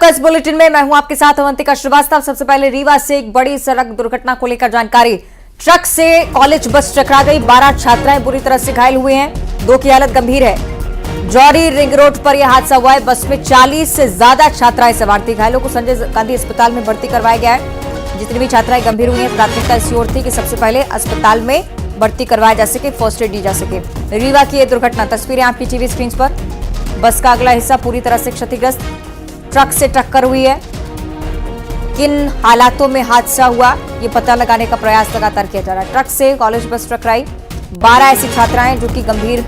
आपका इस बुलेटिन में। मैं हूं आपके साथ अवंतिका श्रीवास्तव। सबसे पहले रीवा से एक बड़ी सड़क दुर्घटना को लेकर जानकारी। ट्रक से कॉलेज बस टकरा गई, 12 छात्राएं बुरी तरह से घायल हुए हैं, 2 की हालत गंभीर है। जौहरी रिंग रोड पर यह हादसा हुआ है। बस में 40 से ज्यादा छात्राएं सवार थी। घायलों को संजय गांधी अस्पताल में भर्ती करवाया गया है। जितनी भी छात्राएं गंभीर हुई हैं, प्राथमिकता इसी ओर थी कि सबसे पहले अस्पताल में भर्ती करवाया जा सके, फर्स्ट एड दी जा सके। रीवा की यह दुर्घटना, तस्वीरें आपकी टीवी स्क्रीन पर। बस का अगला हिस्सा पूरी तरह से क्षतिग्रस्त, ट्रक से टक्कर हुई है। किन हालातों में हादसा हुआ, ये पता लगाने का प्रयास लगातार किया जा रहा है। ट्रक से कॉलेज बस टकराई, 12 ऐसी छात्राएं जो कि गंभीर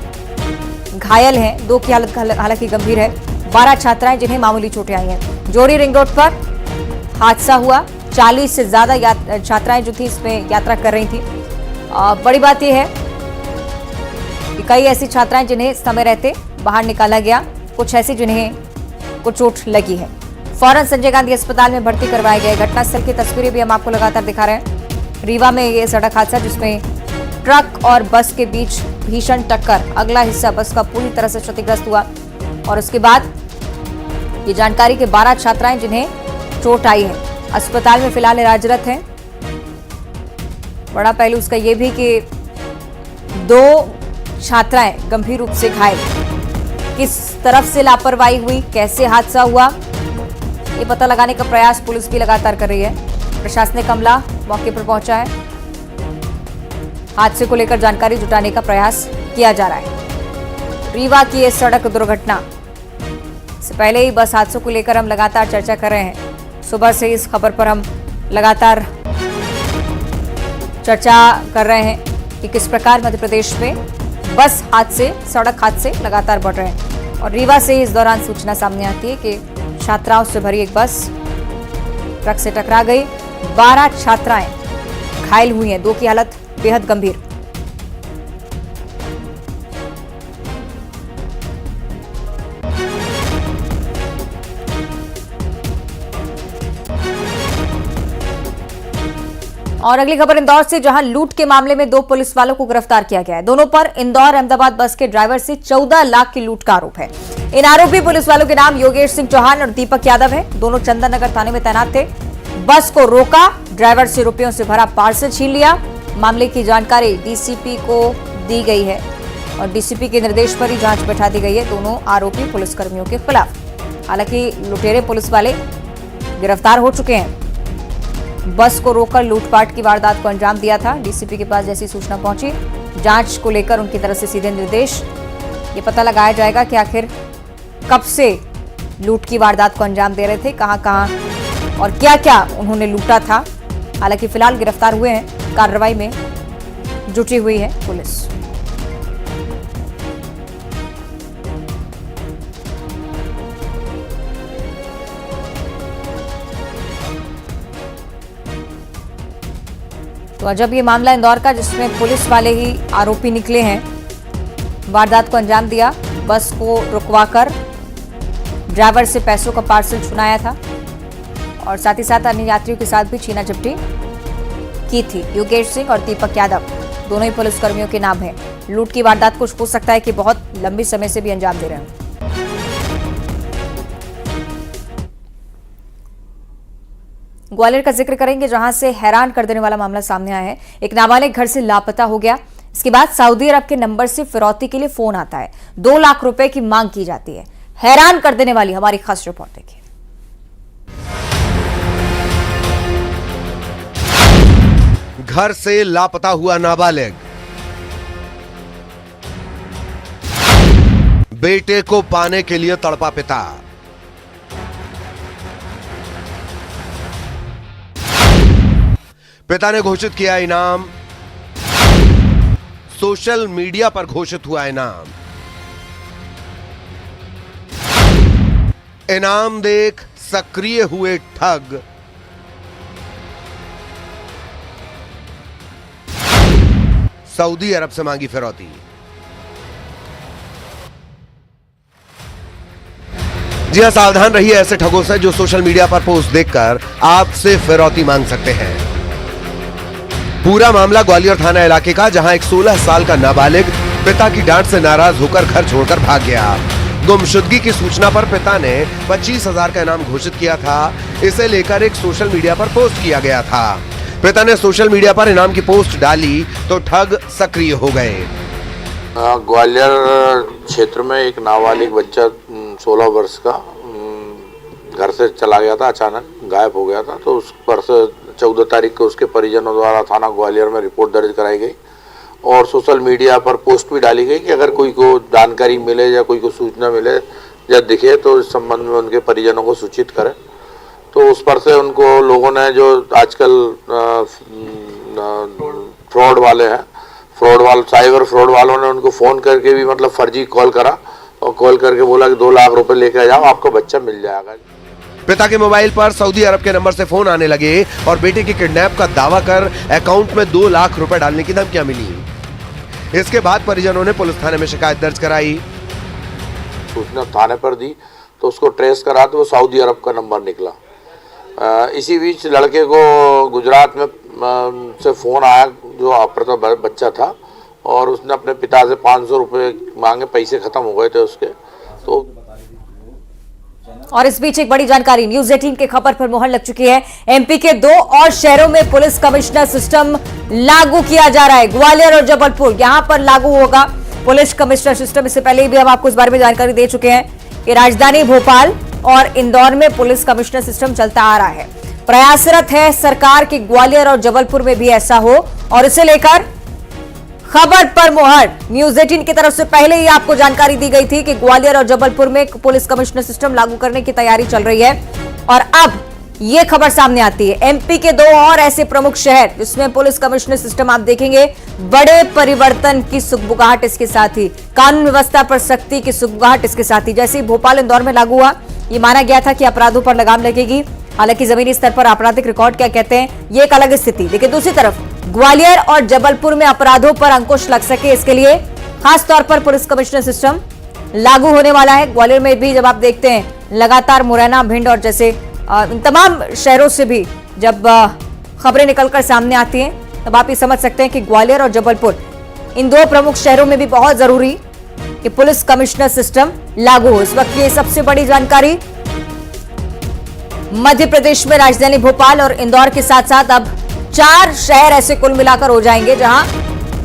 घायल हैं, 2 की हालत हालांकि गंभीर है, 12 छात्राएं जिन्हें मामूली चोटें आई हैं। जौहरी रिंग रोड पर हादसा हुआ, 40 से ज्यादा छात्राएं जो थी इसमें यात्रा कर रही थी। बड़ी बात यह है कि कई ऐसी छात्राएं जिन्हें समय रहते बाहर निकाला गया, कुछ ऐसी जिन्हें को चोट लगी है। फौरन संजय गांधी अस्पताल में भर्ती करवाए गए। घटनास्थल की तस्वीरें भी हम आपको लगातार दिखा रहे हैं। रीवा में ये सड़क हादसा जिसमें ट्रक और बस के बीच भीषण टक्कर, अगला हिस्सा बस का पूरी तरह से क्षतिग्रस्त हुआ। और उसके बाद ये जानकारी कि 12 छात्राएं जिन्हें चोट आई है अस्पताल में फिलहाल इलाजरत हैं। बड़ा पहलू उसका यह भी कि 2 छात्राएं गंभीर रूप से घायल। किस तरफ से लापरवाही हुई, कैसे हादसा हुआ, ये पता लगाने का प्रयास पुलिस भी लगातार कर रही है। प्रशासनिक अमला मौके पर पहुंचा है, हादसे को लेकर जानकारी जुटाने का प्रयास किया जा रहा है। रीवा की यह सड़क दुर्घटना से पहले ही बस हादसों को लेकर हम लगातार चर्चा कर रहे हैं। सुबह से इस खबर पर हम लगातार चर्चा कर रहे हैं कि किस प्रकार मध्य प्रदेश में बस हादसे, सड़क हादसे लगातार बढ़ रहे हैं। और रीवा से इस दौरान सूचना सामने आती है कि छात्राओं से भरी एक बस ट्रक से टकरा गई, 12 छात्राएं घायल हुई हैं, 2 की हालत बेहद गंभीर। और अगली खबर इंदौर से, जहां लूट के मामले में 2 पुलिस वालों को गिरफ्तार किया गया है। दोनों पर इंदौर अहमदाबाद बस के ड्राइवर से 14 लाख की लूट का आरोप है। इन आरोपी पुलिस वालों के नाम योगेश सिंह चौहान और दीपक यादव है। दोनों चंदन नगर थाने में तैनात थे। बस को रोका, ड्राइवर से रुपयों से भरा पार्सल छीन लिया। मामले की जानकारी डीसीपी को दी गई है और डीसीपी के निर्देश पर ही जांच बैठा दी गई है दोनों आरोपी पुलिसकर्मियों के खिलाफ। हालांकि लुटेरे पुलिस वाले गिरफ्तार हो चुके हैं। बस को रोककर लूटपाट की वारदात को अंजाम दिया था। डीसीपी के पास जैसी सूचना पहुंची, जांच को लेकर उनकी तरफ से सीधे निर्देश। ये पता लगाया जाएगा कि आखिर कब से लूट की वारदात को अंजाम दे रहे थे, कहां और क्या क्या उन्होंने लूटा था। हालांकि फिलहाल गिरफ्तार हुए हैं, कार्रवाई में जुटी हुई है पुलिस। तो अजब ये मामला इंदौर का, जिसमें पुलिस वाले ही आरोपी निकले हैं। वारदात को अंजाम दिया, बस को रुकवाकर ड्राइवर से पैसों का पार्सल छुनाया था और साथ ही साथ अन्य यात्रियों के साथ भी छीना झपटी की थी। योगेश सिंह और दीपक यादव दोनों ही पुलिसकर्मियों के नाम है। लूट की वारदात को हो सकता है कि बहुत लंबी समय से भी अंजाम दे रहे हैं। ग्वालियर का जिक्र करेंगे, जहां से हैरान कर देने वाला मामला सामने आया है। एक नाबालिग घर से लापता हो गया। इसके बाद सऊदी अरब के नंबर से फिरौती के लिए फोन आता है, 2 लाख रुपए की मांग की जाती है। हैरान कर देने वाली हमारी खास रिपोर्ट देखिए। घर से लापता हुआ नाबालिग, बेटे को पाने के लिए तड़पा पिता। पिता ने घोषित किया इनाम, सोशल मीडिया पर घोषित हुआ इनाम। इनाम देख सक्रिय हुए ठग। सऊदी अरब से मांगी फिरौती। जी हां, सावधान रहिए ऐसे ठगों से जो सोशल मीडिया पर पोस्ट देखकर आपसे फिरौती मांग सकते हैं। पूरा मामला ग्वालियर थाना इलाके का, जहां एक 16 साल का नाबालिग पिता की डांट से नाराज होकर घर छोड़कर भाग गया। गुमशुदगी की सूचना पर पिता ने 25,000 का इनाम घोषित किया था। इसे लेकर एक सोशल मीडिया पर पोस्ट किया गया था। पिता ने सोशल मीडिया पर इनाम की पोस्ट डाली तो ठग सक्रिय हो गए। ग्वालियर क्षेत्र में एक नाबालिग बच्चा 16 वर्ष का घर से चला गया था, अचानक गायब हो गया था। तो उस पर से 14 तारीख को उसके परिजनों द्वारा थाना ग्वालियर में रिपोर्ट दर्ज कराई गई और सोशल मीडिया पर पोस्ट भी डाली गई कि अगर कोई को जानकारी मिले या कोई को सूचना मिले या दिखे तो इस संबंध में उनके परिजनों को सूचित करें। तो उस पर से उनको लोगों ने, जो आजकल फ्रॉड वाले हैं, साइबर फ्रॉड वालों ने उनको फ़ोन करके भी मतलब फर्जी कॉल करा और कॉल करके बोला कि 2 लाख रुपए लेके जाओ, आपका बच्चा मिल जाएगा। पिता के मोबाइल पर सऊदी अरब के नंबर से फोन आने लगे और बेटे के किडनैप का दावा कर अकाउंट में 2 लाख रुपए डालने की धमकियां मिली। इसके बाद परिजनों ने पुलिस थाने में शिकायत दर्ज कराई। सूचना थाने पर दी तो उसको ट्रेस करा तो वो सऊदी अरब का नंबर निकला। इसी बीच लड़के को गुजरात में से फोन आया, जो अप्रता बच्चा था, और उसने अपने पिता से 500 रुपये मांगे, पैसे खत्म हो गए थे उसके। तो और इस बीच एक बड़ी जानकारी, न्यूज 18 के खबर पर मोहर लग चुकी है। एमपी के 2 और शहरों में पुलिस कमिश्नर सिस्टम लागू किया जा रहा है। ग्वालियर और जबलपुर यहां पर लागू होगा पुलिस कमिश्नर सिस्टम। इससे पहले भी हम आपको इस बारे में जानकारी दे चुके हैं कि राजधानी भोपाल और इंदौर में पुलिस कमिश्नर सिस्टम चलता आ रहा है। प्रयासरत है सरकार की ग्वालियर और जबलपुर में भी ऐसा हो, और इसे लेकर खबर पर मोहर न्यूज 18 की तरफ से पहले ही आपको जानकारी दी गई थी कि ग्वालियर और जबलपुर में पुलिस कमिश्नर सिस्टम लागू करने की तैयारी चल रही है। और अब यह खबर सामने आती है, एमपी के 2 और ऐसे प्रमुख शहर जिसमें पुलिस कमिश्नर सिस्टम आप देखेंगे, बड़े परिवर्तन की सुगबुगाहट इसके साथ ही, कानून व्यवस्था पर सख्ती की सुगबुगाहट इसके साथ ही। जैसे ही भोपाल इंदौर में लागू हुआ, ये माना गया था कि अपराधों पर लगाम लगेगी। हालांकि जमीनी स्तर पर आपराधिक रिकॉर्ड क्या कहते हैं, ये एक अलग स्थिति। लेकिन दूसरी तरफ ग्वालियर और जबलपुर में अपराधों पर अंकुश लग सके, इसके लिए खास तौर पर पुलिस कमिश्नर सिस्टम लागू होने वाला है। ग्वालियर में भी जब आप देखते हैं लगातार मुरैना, भिंड और जैसे इन तमाम शहरों से भी जब खबरें निकलकर सामने आती हैं, तब आप ये समझ सकते हैं कि ग्वालियर और जबलपुर, इन 2 प्रमुख शहरों में भी बहुत जरूरी कि पुलिस कमिश्नर सिस्टम लागू हो। इस वक्त की सबसे बड़ी जानकारी, मध्य प्रदेश में राजधानी भोपाल और इंदौर के साथ साथ अब 4 शहर ऐसे कुल मिलाकर हो जाएंगे जहां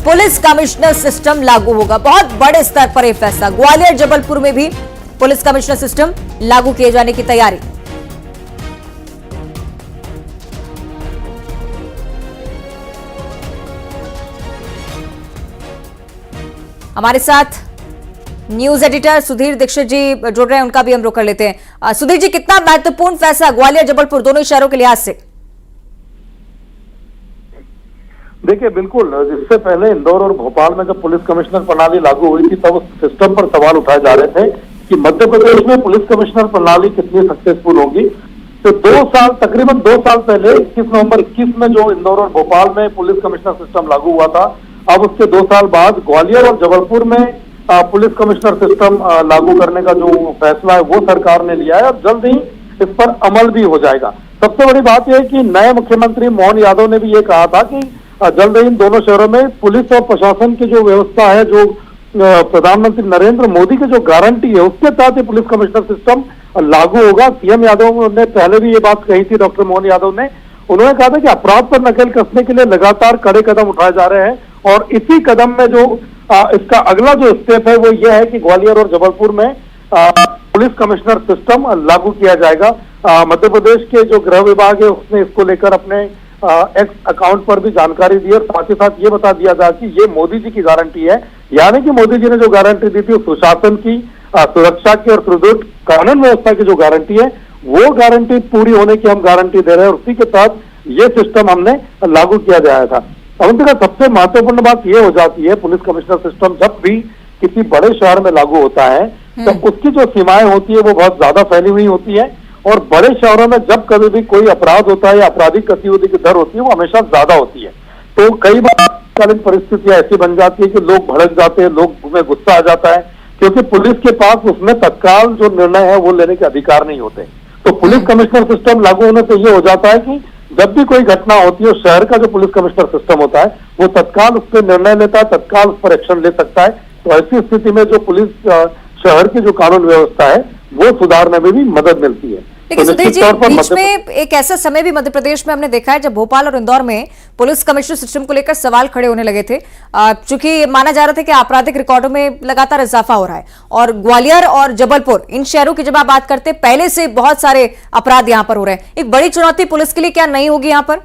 पुलिस कमिश्नर सिस्टम लागू होगा। बहुत बड़े स्तर पर यह फैसला, ग्वालियर जबलपुर में भी पुलिस कमिश्नर सिस्टम लागू किए जाने की तैयारी। हमारे साथ न्यूज एडिटर सुधीर दीक्षित जी जुड़ रहे हैं, उनका भी हम रुख कर लेते हैं। सुधीर जी, कितना महत्वपूर्ण फैसला ग्वालियर जबलपुर दोनों शहरों के लिहाज से? देखिए, बिल्कुल, इससे पहले इंदौर और भोपाल में जब पुलिस कमिश्नर प्रणाली लागू हुई थी तब उस सिस्टम पर सवाल उठाए जा रहे थे कि मध्य प्रदेश में पुलिस कमिश्नर प्रणाली कितनी सक्सेसफुल होगी। तो तकरीबन 2 साल पहले 21 नवंबर 21 में जो इंदौर और भोपाल में पुलिस कमिश्नर सिस्टम लागू हुआ था, अब उसके 2 साल बाद ग्वालियर और जबलपुर में पुलिस कमिश्नर सिस्टम लागू करने का जो फैसला है वो सरकार ने लिया है और जल्द ही इस पर अमल भी हो जाएगा। सबसे बड़ी बात यह है कि नए मुख्यमंत्री मोहन यादव ने भी ये कहा था कि जल्द ही इन दोनों शहरों में पुलिस और प्रशासन की जो व्यवस्था है, जो प्रधानमंत्री नरेंद्र मोदी की जो गारंटी है उसके तहत पुलिस कमिश्नर सिस्टम लागू होगा। सीएम यादव ने पहले भी ये बात कही थी, डॉक्टर मोहन यादव ने, उन्होंने कहा था कि अपराध पर नकेल कसने के लिए लगातार कड़े कदम उठाए जा रहे हैं और इसी कदम में जो इसका अगला जो स्टेप है वो ये है कि ग्वालियर और जबलपुर में पुलिस कमिश्नर सिस्टम लागू किया जाएगा। मध्य प्रदेश के जो गृह विभाग है उसने इसको लेकर अपने एक्स अकाउंट पर भी जानकारी दी और साथ ही साथ ये बता दिया था कि ये मोदी जी की गारंटी है, यानी कि मोदी जी ने जो गारंटी दी थी सुशासन की, सुरक्षा की और सुदृढ़ कानून व्यवस्था की जो गारंटी है वो गारंटी पूरी होने की हम गारंटी दे रहे हैं और उसी के तहत ये सिस्टम हमने लागू किया जाया था। अब सबसे महत्वपूर्ण बात ये हो जाती है, पुलिस कमिश्नर सिस्टम जब भी किसी बड़े शहर में लागू होता है तो उसकी जो सीमाएं होती है वो बहुत ज्यादा फैली हुई होती है और बड़े शहरों में जब कभी भी कोई अपराध होता है या आपराधिक गतिविधि की दर होती है वो हमेशा ज्यादा होती है। तो कई बार कालीन परिस्थितियां ऐसी बन जाती है कि लोग भड़क जाते हैं, लोग में गुस्सा आ जाता है क्योंकि पुलिस के पास उसमें तत्काल जो निर्णय है वो लेने के अधिकार नहीं होते। तो पुलिस कमिश्नर सिस्टम लागू होने से ये हो जाता है कि जब भी कोई घटना होती है शहर का जो पुलिस कमिश्नर सिस्टम होता है वो तत्काल उस पर निर्णय लेता है, तत्काल उस पर एक्शन ले सकता है। तो ऐसी स्थिति में जो पुलिस शहर की जो कानून व्यवस्था है वो सुधारने में भी मदद मिलती है। लेकिन तो सुधीर निश्चित जी, तौर पर बीच में एक ऐसा समय भी मध्य प्रदेश में हमने देखा है जब भोपाल और इंदौर में पुलिस कमिश्नर सिस्टम को लेकर सवाल खड़े होने लगे थे, चूंकि माना जा रहा था कि आपराधिक रिकॉर्डों में लगातार इजाफा हो रहा है, और ग्वालियर और जबलपुर इन शहरों की जब आप बात करते हैं, पहले से बहुत सारे अपराध यहां पर हो रहे हैं। एक बड़ी चुनौती पुलिस के लिए क्या नहीं होगी यहां पर?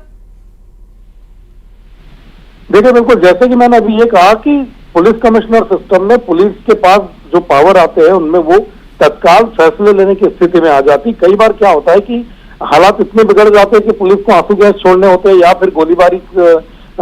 देखिए, बिल्कुल जैसे कि मैंने अभी ये कहा कि पुलिस कमिश्नर सिस्टम में पुलिस के पास जो पावर आते हैं उनमें वो तत्काल फैसले लेने की स्थिति में आ जाती। कई बार क्या होता है कि हालात इतने बिगड़ जाते हैं कि पुलिस को आंसू गैस छोड़ने होते हैं या फिर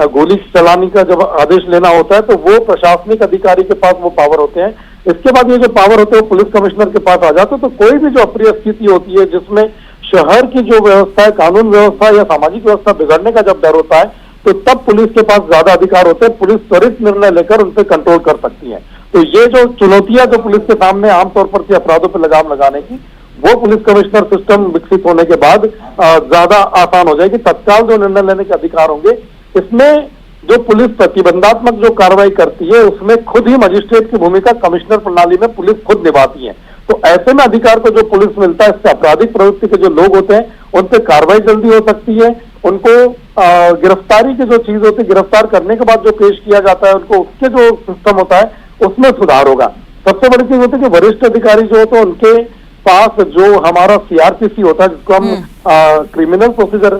गोली चलाने का जब आदेश लेना होता है तो वो प्रशासनिक अधिकारी के पास वो पावर होते हैं। इसके बाद ये जो पावर होते हैं वो पुलिस कमिश्नर के पास आ जाते हैं। तो कोई भी जो अप्रिय स्थिति होती है जिसमें शहर की जो व्यवस्था है, कानून व्यवस्था या सामाजिक व्यवस्था बिगड़ने का जब डर होता है, तो तब पुलिस के पास ज्यादा अधिकार होते हैं। पुलिस त्वरित निर्णय लेकर उन पर कंट्रोल कर सकती है। तो ये जो चुनौतियां जो पुलिस के सामने आमतौर पर थी अपराधों पर लगाम लगाने की, वो पुलिस कमिश्नर सिस्टम विकसित होने के बाद ज्यादा आसान हो जाएगी। तत्काल जो निर्णय लेने के अधिकार होंगे, इसमें जो पुलिस प्रतिबंधात्मक जो कार्रवाई करती है उसमें खुद ही मजिस्ट्रेट की भूमिका कमिश्नर प्रणाली में पुलिस खुद निभाती है। तो ऐसे में अधिकार को जो पुलिस मिलता है, इससे आपराधिक प्रवृत्ति के जो लोग होते हैं उन पर कार्रवाई जल्दी हो सकती है। उनको गिरफ्तारी की जो चीज होती है, गिरफ्तार करने के बाद जो पेश किया जाता है उनको, उसके जो सिस्टम होता है उसमें सुधार होगा। सबसे बड़ी चीज होती है कि वरिष्ठ अधिकारी जो होते हैं उनके पास जो हमारा सीआरपीसी होता है, जिसको हम क्रिमिनल प्रोसीजर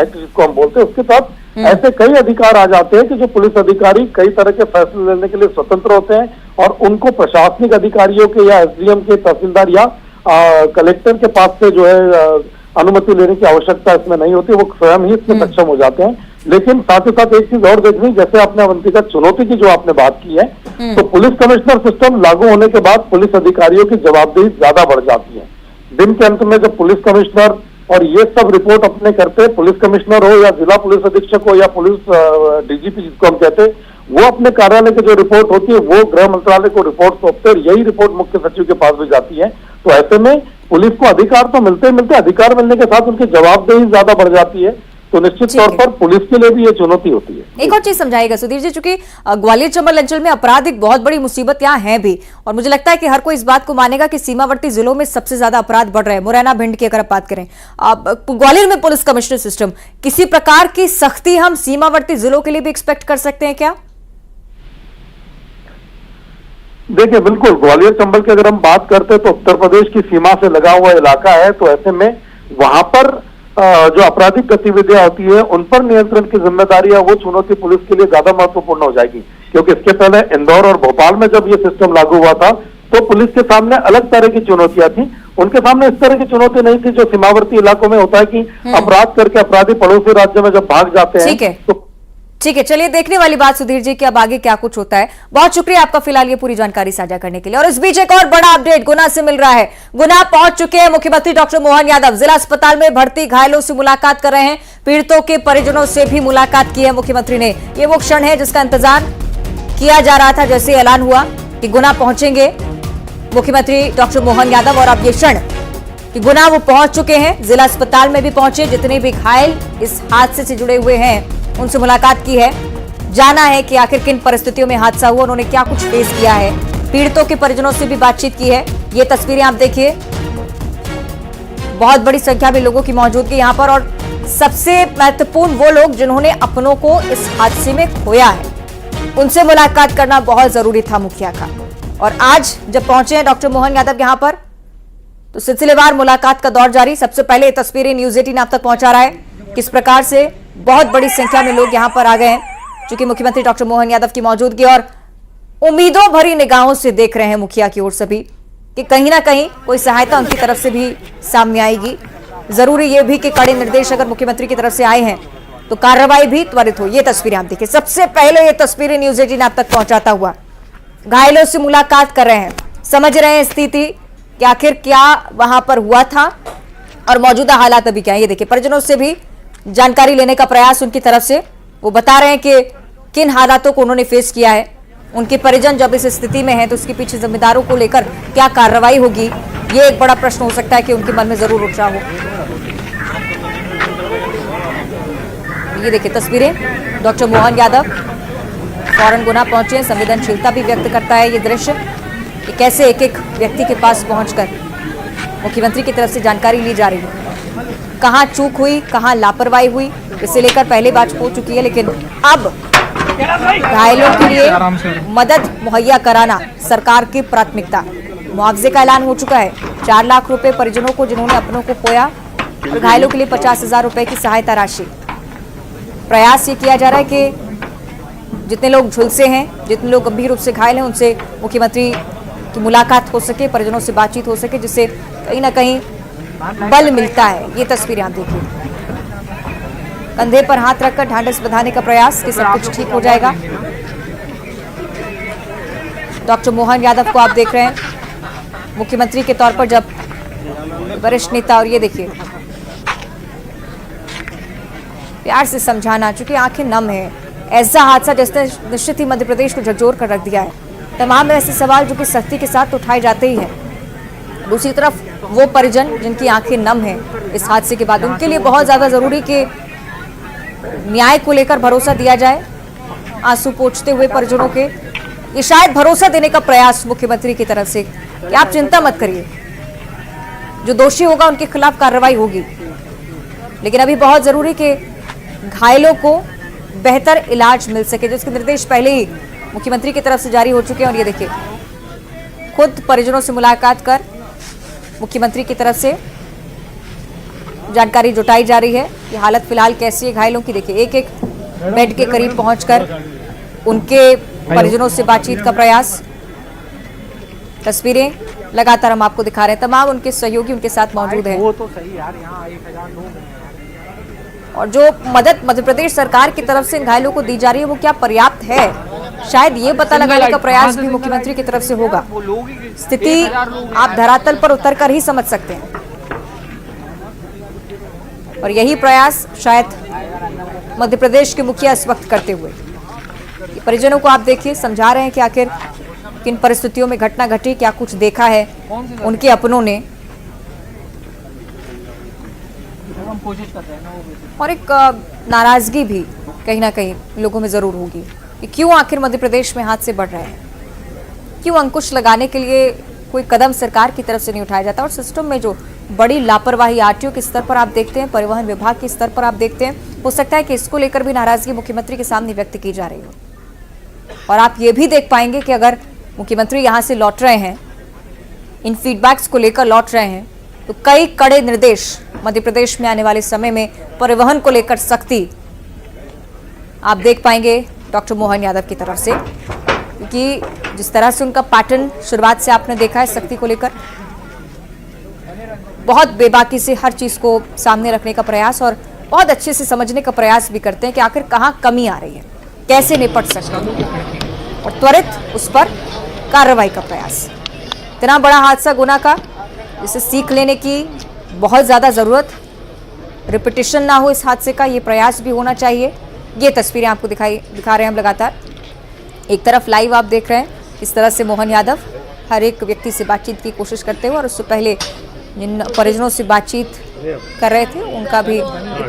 एक्ट जिसको हम बोलते हैं, उसके तहत ऐसे कई अधिकार आ जाते हैं कि जो पुलिस अधिकारी कई तरह के फैसले लेने के लिए स्वतंत्र होते हैं और उनको प्रशासनिक अधिकारियों के या एसडीएम के, तहसीलदार या कलेक्टर के पास से जो है अनुमति लेने की आवश्यकता इसमें नहीं होती। वो स्वयं ही इसमें सक्षम हो जाते हैं। लेकिन साथ ही साथ एक चीज और देखनी, जैसे आपने अवंतिका चुनौती की जो आपने बात की है, तो पुलिस कमिश्नर सिस्टम लागू होने के बाद पुलिस अधिकारियों की जवाबदेही ज्यादा बढ़ जाती है। दिन के अंत में जब पुलिस कमिश्नर और ये सब रिपोर्ट अपने करते, पुलिस कमिश्नर हो या जिला पुलिस अधीक्षक हो या पुलिस डीजीपी जिसको हम कहते हैं, वो अपने कार्यालय की जो रिपोर्ट होती है वो गृह मंत्रालय को रिपोर्ट सौंपते हैं और यही रिपोर्ट मुख्य सचिव के पास भी जाती है। तो ऐसे में पुलिस को अधिकार तो मिलते ही मिलते, अधिकार मिलने के साथ उनकी जवाबदेही ज्यादा बढ़ जाती है। तो निश्चित तौर पर पुलिस के लिए भी ये चुनौती होती है। एक और चीज समझाइएगा सुधीर जी, चूंकि ग्वालियर चंबल अंचल में अपराध एक बहुत बड़ी मुसीबत यहाँ है भी, और मुझे लगता है कि हर कोई इस बात को मानेगा कि सीमावर्ती जिलों में सबसे ज्यादा अपराध बढ़ रहे हैं। मुरैना, भिंड की अगर आप बात करें, ग्वालियर में पुलिस कमिश्नर सिस्टम, किसी प्रकार की सख्ती हम सीमावर्ती जिलों के लिए भी एक्सपेक्ट कर सकते हैं क्या? देखिए, बिल्कुल ग्वालियर चंबल की अगर हम बात करते हैं तो उत्तर प्रदेश की सीमा से लगा हुआ इलाका है। तो ऐसे में वहां पर जो आपराधिक गतिविधियां होती है उन पर नियंत्रण की जिम्मेदारी है, वो चुनौती पुलिस के लिए ज्यादा महत्वपूर्ण हो जाएगी। क्योंकि इसके पहले इंदौर और भोपाल में जब ये सिस्टम लागू हुआ था तो पुलिस के सामने अलग तरह की चुनौतियां थी। उनके सामने इस तरह की चुनौती नहीं थी जो सीमावर्ती इलाकों में होता है कि अपराध करके अपराधी पड़ोसी राज्य में जब भाग जाते हैं। ठीक है, चलिए देखने वाली बात सुधीर जी कि अब आगे क्या कुछ होता है। बहुत शुक्रिया आपका फिलहाल ये पूरी जानकारी साझा करने के लिए। और इस बीच एक और बड़ा अपडेट गुना से मिल रहा है। गुना पहुंच चुके हैं मुख्यमंत्री डॉक्टर मोहन यादव। जिला अस्पताल में भर्ती घायलों से मुलाकात कर रहे हैं, पीड़ितों के परिजनों से भी मुलाकात की है मुख्यमंत्री ने। ये वो क्षण है जिसका इंतजार किया जा रहा था, जैसे ऐलान हुआ कि गुना पहुंचेंगे मुख्यमंत्री डॉक्टर मोहन यादव, और अब ये क्षण कि गुना वो पहुंच चुके हैं। जिला अस्पताल में भी पहुंचे, जितने भी घायल इस हादसे से जुड़े हुए हैं उनसे मुलाकात की है, जाना है कि आखिर किन परिस्थितियों में हादसा हुआ, उन्होंने क्या कुछ फेस किया है। पीड़ितों के परिजनों से भी बातचीत की है। ये तस्वीरें आप देखिए, बहुत बड़ी संख्या में लोगों की मौजूदगी यहां पर, और सबसे महत्वपूर्ण वो लोग जिन्होंने अपनों को इस हादसे में खोया है, उनसे मुलाकात करना बहुत जरूरी था मुखिया का। और आज जब पहुंचे हैं डॉक्टर मोहन यादव यहां पर, तो सिलसिलेवार मुलाकात का दौर जारी। सबसे पहले तस्वीरें न्यूज 18 आप तक पहुंचा रहा है किस प्रकार से बहुत बड़ी संख्या में लोग यहां पर आ गए हैं, क्योंकि मुख्यमंत्री डॉक्टर मोहन यादव की मौजूदगी, और उम्मीदों भरी निगाहों से देख रहे हैं मुखिया की ओर सभी कि कहीं ना कहीं कोई सहायता उनकी तरफ से भी सामने आएगी। जरूरी यह भी कि कड़े निर्देश अगर मुख्यमंत्री की तरफ से आए हैं तो कार्रवाई भी त्वरित हो। ये तस्वीरें आप देखिए, सबसे पहले ये तस्वीरें न्यूज 18 आप तक पहुंचाता हुआ घायलों से मुलाकात कर रहे हैं, समझ रहे हैं स्थिति कि आखिर क्या वहां पर हुआ था और मौजूदा हालात अभी क्या है। ये देखिए, परिजनों से भी जानकारी लेने का प्रयास उनकी तरफ से, वो बता रहे हैं कि किन हालातों को उन्होंने फेस किया है। उनके परिजन जब इस स्थिति में हैं तो उसके पीछे जिम्मेदारों को लेकर क्या कार्रवाई होगी, ये एक बड़ा प्रश्न हो सकता है कि उनके मन में जरूर उठ रहा हो। ये देखिए तस्वीरें, डॉक्टर मोहन यादव फौरन गुना पहुंचे, संवेदनशीलता भी व्यक्त करता है ये दृश्य। कि कैसे एक एक व्यक्ति के पास पहुंचकर मुख्यमंत्री की तरफ से जानकारी ली जा रही है, कहां चूक हुई, कहां लापरवाही हुई, इसे लेकर पहले बात हो चुकी है। लेकिन अब घायलों के लिए मदद मुहैया कराना सरकार की प्राथमिकता। मुआवजे का ऐलान हो चुका है, 4 लाख रुपए परिजनों को जिन्होंने अपनों को खोया और घायलों के लिए 50,000 रुपए की सहायता राशि। प्रयास ये किया जा रहा है कि जितने लोग झुलसे हैं, जितने लोग गंभीर रूप से घायल हैं, उनसे मुख्यमंत्री की मुलाकात हो सके, परिजनों से बातचीत हो सके, जिससे कहीं ना कहीं बल मिलता है। ये तस्वीरें आप देखिए, कंधे पर हाथ रखकर ढांढस बंधाने का प्रयास कि सब कुछ ठीक हो जाएगा। डॉक्टर मोहन यादव को आप देख रहे हैं मुख्यमंत्री के तौर पर जब वरिष्ठ नेता, और ये देखिए प्यार से समझाना, चूंकि आंखें नम है। ऐसा हादसा जिसने निश्चित ही मध्य प्रदेश को झकझोर कर रख दिया है। तमाम ऐसे सवाल जो कि सख्ती के साथ उठाए जाते ही हैं। दूसरी तरफ वो परिजन जिनकी आंखें नम है इस हादसे के बाद, उनके लिए बहुत ज्यादा जरूरी कि न्याय को लेकर भरोसा दिया जाए। आंसू पोंछते हुए परिजनों के ये शायद भरोसा देने का प्रयास मुख्यमंत्री की तरफ से कि आप चिंता मत करिए, जो दोषी होगा उनके खिलाफ कार्रवाई होगी। लेकिन अभी बहुत जरूरी कि घायलों को बेहतर इलाज मिल सके, जिसके निर्देश पहले ही मुख्यमंत्री की तरफ से जारी हो चुके हैं। और ये देखिए खुद परिजनों से मुलाकात कर मुख्यमंत्री की तरफ से जानकारी जुटाई जा रही है कि हालत फिलहाल कैसी है घायलों की। देखिए एक एक बेड के करीब पहुंचकर उनके परिजनों से बातचीत का प्रयास। तस्वीरें लगातार हम आपको दिखा रहे हैं, तमाम उनके सहयोगी उनके साथ मौजूद हैं। वो तो सही यार, यहाँ 1000 लोग हैं। और जो मदद मध्य प्रदेश सरकार की तरफ से इन घायलों को दी जा रही है वो क्या पर्याप्त है, शायद ये पता लगाने का प्रयास भी मुख्यमंत्री की तरफ से होगा। स्थिति आप धरातल पर उतर कर ही समझ सकते हैं, और यही प्रयास शायद मध्य प्रदेश के मुखिया इस वक्त करते हुए परिजनों को आप देखिए समझा रहे हैं कि आखिर किन परिस्थितियों में घटना घटी, क्या कुछ देखा है उनके अपनों ने। और एक नाराजगी भी कहीं ना कहीं लोगों में जरूर होगी कि क्यों आखिर मध्य प्रदेश में हादसे बढ़ रहे हैं, क्यों अंकुश लगाने के लिए कोई कदम सरकार की तरफ से नहीं उठाया जाता। और सिस्टम में जो बड़ी लापरवाही आरटीओ के स्तर पर आप देखते हैं, परिवहन विभाग के स्तर पर आप देखते हैं, हो सकता है कि इसको लेकर भी नाराजगी मुख्यमंत्री के सामने व्यक्त की जा रही हो। और आप ये भी देख पाएंगे कि अगर मुख्यमंत्री यहाँ से लौट रहे हैं, इन फीडबैक्स को लेकर लौट रहे हैं, तो कई कड़े निर्देश मध्य प्रदेश में आने वाले समय में परिवहन को लेकर सख्ती आप देख पाएंगे डॉक्टर मोहन यादव की तरफ से, क्योंकि जिस तरह से उनका पैटर्न शुरुआत से आपने देखा है सख्ती को लेकर, बहुत बेबाकी से हर चीज को सामने रखने का प्रयास और बहुत अच्छे से समझने का प्रयास भी करते हैं कि आखिर कहां कमी आ रही है, कैसे निपट सकते हैं, और त्वरित उस पर कार्रवाई का प्रयास। इतना बड़ा हादसा गुना का, जिसे सीख लेने की बहुत ज़्यादा ज़रूरत, रिपीटिशन ना हो इस हादसे का, ये प्रयास भी होना चाहिए। ये तस्वीरें आपको दिखा रहे हैं हम लगातार। एक तरफ लाइव आप देख रहे हैं इस तरह से मोहन यादव हर एक व्यक्ति से बातचीत की कोशिश करते हुए, और उससे पहले जिन परिजनों से बातचीत कर रहे थे उनका भी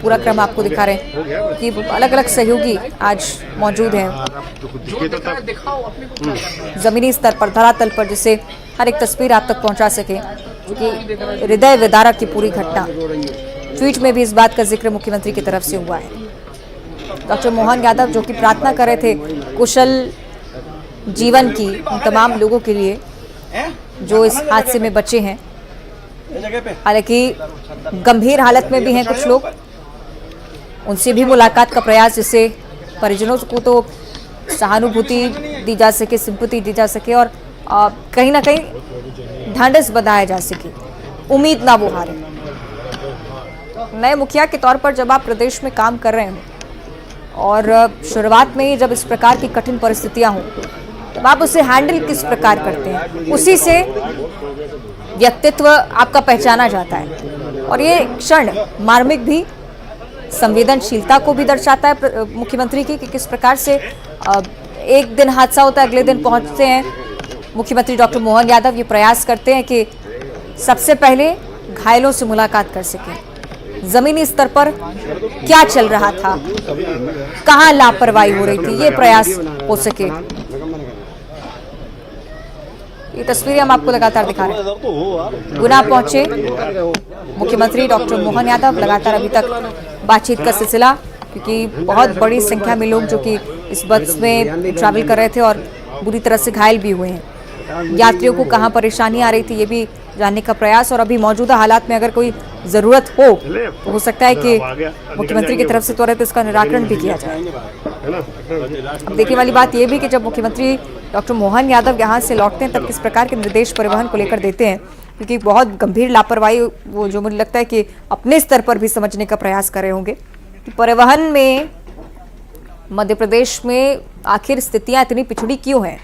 पूरा क्रम आपको दिखा रहे हैं कि अलग अलग सहयोगी आज मौजूद हैं जमीनी स्तर पर, धरातल पर, जिससे हर एक तस्वीर आप तक पहुंचा सके, क्योंकि हृदय विदारक की पूरी घटना। ट्वीट में भी इस बात का जिक्र मुख्यमंत्री की तरफ से हुआ है। डॉक्टर मोहन यादव जो कि प्रार्थना कर रहे थे कुशल जीवन की उन तमाम लोगों के लिए जो इस हादसे में बचे हैं, हालांकि गंभीर हालत में भी हैं कुछ लोग, उनसे भी मुलाकात का प्रयास, जिससे परिजनों को तो सहानुभूति दी जा सके, सिंपैथी दी जा सके, और कहीं ना कहीं ढांढस बंधाया जा सके, उम्मीद ना वो हारे। नए मुखिया के तौर पर जब आप प्रदेश में काम कर रहे हैं और शुरुआत में ही जब इस प्रकार की कठिन परिस्थितियां हों, तब आप उसे हैंडल किस प्रकार करते हैं, उसी से व्यक्तित्व आपका पहचाना जाता है। और ये क्षण मार्मिक भी, संवेदनशीलता को भी दर्शाता है मुख्यमंत्री की, कि किस प्रकार से एक दिन हादसा होता है, अगले दिन पहुंचते हैं मुख्यमंत्री डॉक्टर मोहन यादव, ये प्रयास करते हैं कि सबसे पहले घायलों से मुलाकात कर सकें, जमीनी स्तर पर क्या चल रहा था, कहां लापरवाही हो रही थी, ये प्रयास हो सके। ये तस्वीरें हम आपको लगातार दिखा रहे हैं। गुना पहुंचे मुख्यमंत्री डॉक्टर मोहन यादव, लगातार अभी तक बातचीत का सिलसिला, क्योंकि बहुत बड़ी संख्या में लोग जो कि इस बस में ट्रैवल कर रहे थे और बुरी तरह से घायल भी हुए हैं। यात्रियों को कहां परेशानी आ रही थी ये भी जानने का प्रयास, और अभी मौजूदा हालात में अगर कोई जरूरत तो हो सकता है कि मुख्यमंत्री की तरफ से त्वरित इसका निराकरण भी किया जाए। अब देखने वाली बात यह भी कि जब मुख्यमंत्री डॉक्टर मोहन यादव यहाँ से लौटते हैं तब किस प्रकार के निर्देश परिवहन को लेकर देते हैं, क्योंकि बहुत गंभीर लापरवाही वो जो मुझे लगता है कि अपने स्तर पर भी समझने का प्रयास कर रहे होंगे कि परिवहन में मध्य प्रदेश में आखिर स्थितियां इतनी पिछड़ी क्यों हैं।